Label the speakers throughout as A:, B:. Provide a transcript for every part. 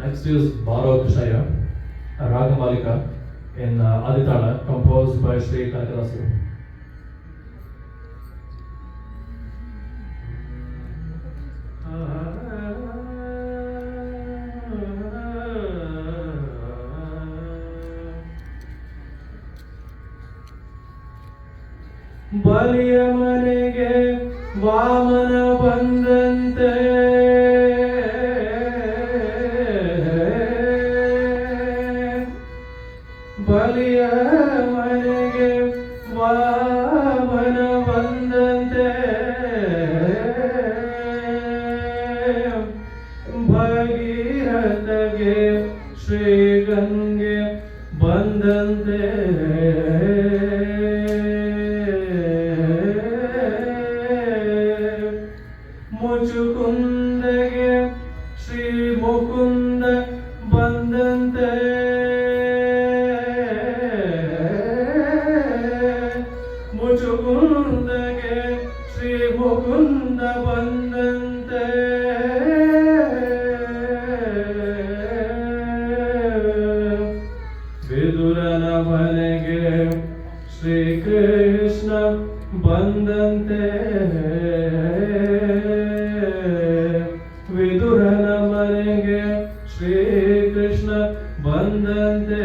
A: Next is Bharo Krishaya, a Ragamalika in Aditala, composed by Sri Kanakadasu.
B: ಬಲಿಯ ಮನೆಗೆ ವಾಮನ ಬಂದಂತೆ ಬಲಿಯ ಮನೆಗೆ ವಾಮನ ಬಂದಂತೆ ಭಗೀರಥಗೆ ಶ್ರೀಗಂಗೆ ಬಂದಂತೆ ಮುಚುಕುಂದಗೆ ಶ್ರೀ ಮುಕುಂದ ಬಂದಂತೆ ಮುಚುಕುಂದಗೆ ಶ್ರೀ ಮುಕುಂದ ಬಂದಂತೆ ವಿದುರನ ಮನೆಗೆ ಶ್ರೀಕೃಷ್ಣ ಬಂದಂತೆ ವಿದುರನ ಮನೆಗೆ ಶ್ರೀಕೃಷ್ಣ ಬಂದಂತೆ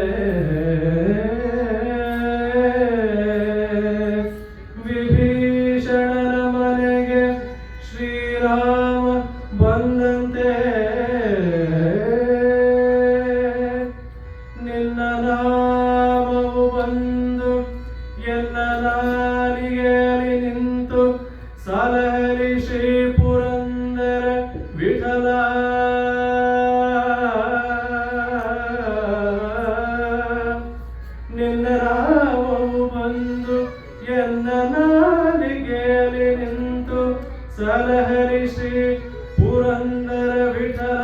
B: ವಿಭೀಷಣನ ಮನೆಗೆ ಶ್ರೀರಾಮ ಬಂದಂತೆ ನಿನ್ನ ನಾಮವು ಬಂದು ಎನ್ನ ನಾಲಿಗೆಯಲ್ಲಿ ನಿಂತು ಸಲಹರಿ ಶ್ರೀ ಪುರಂದರ ವಿಠಲ ನಿನ್ನ ನಾಮವು ಬಂದು ಎನ್ನ ನಾಲಿಗೆಯಲ್ಲಿ ನಿಂತು ಸಲಹರಿ ಶ್ರೀ ಪುರಂದರ ವಿಠಲ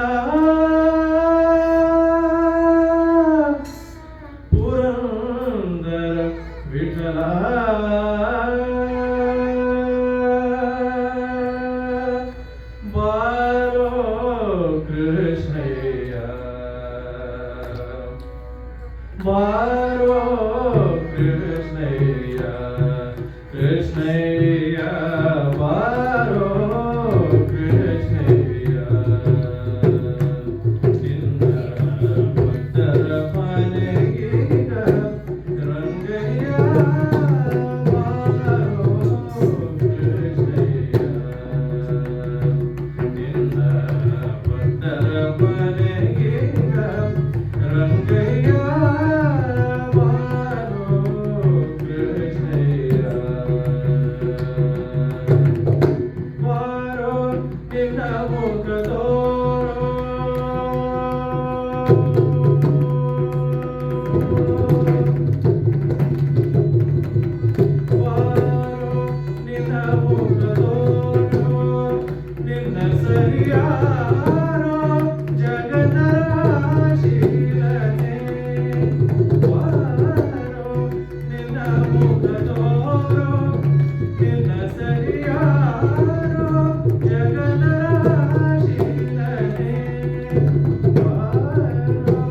B: ಪುರಂದರ ವಿಠಲ ಬಾರೋ ಕೃಷ್ಣಯ್ಯ ಬಾರೋ ಕೃಷ್ಣಯ್ಯ ಕೃಷ್ಣಯ್ಯ ಬಾರೋ ಕೃಷ್ಣಯ್ಯ ನಿನ್ನ ಭಕ್ತರ ಮನೆಗೀಗ ರಂಗಯ್ಯ ಬಾರೋ ಕೃಷ್ಣಯ್ಯ ನಿನ್ನ ಭಕ್ತರ ಮನೆಗೀಗ ರಂಗಯ್ಯ ಬಾರೋ ಕೃಷ್ಣಯ್ಯ ಬಾರೋ ನಿನ್ನ ಮುಖ ತೋರೋ ಬಾರೋ ನಿನ್ನ ಮುಖ ತೋರೋ ನಿನ್ನ ಸರಿಯಾರೋ ಜಗನ್ನಾಶೀಲನೆ ಬಾರೋ ನಿನ್ನ ಮುಖ ತೋರೋ ನಿನ್ನ ಸರಿಯಾರೋ ಜಗನ್ನಾಶೀಲನೆ ಬಾರೋ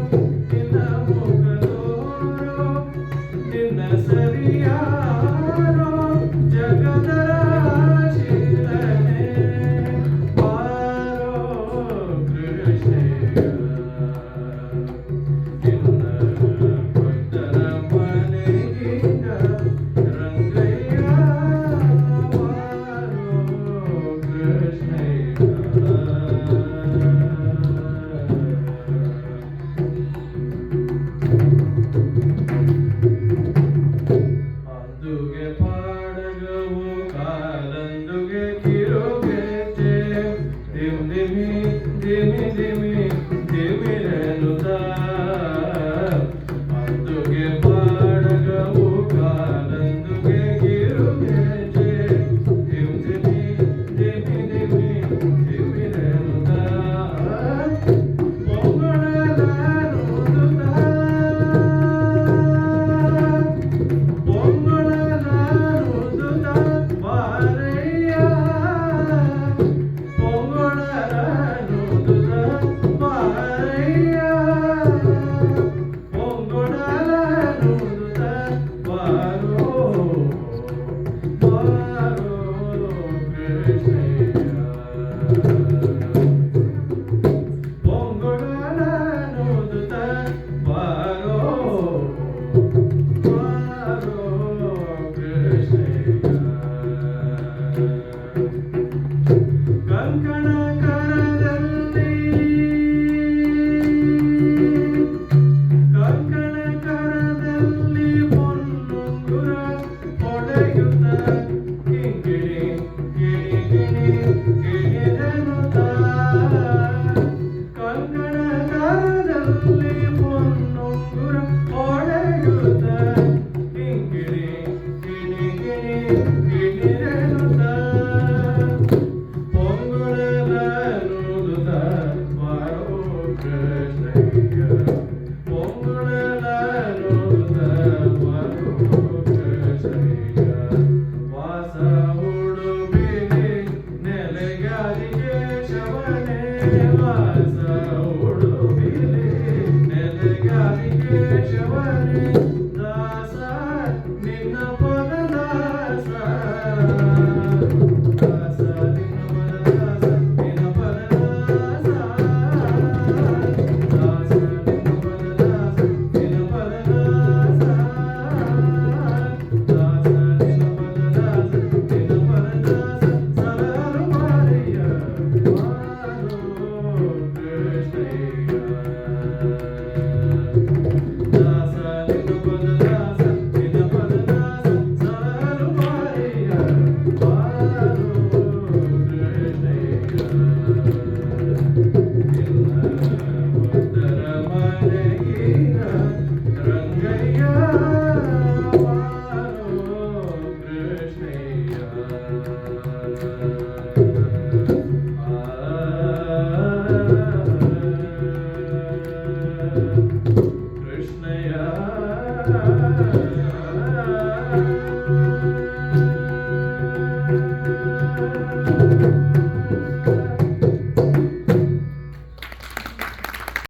B: church.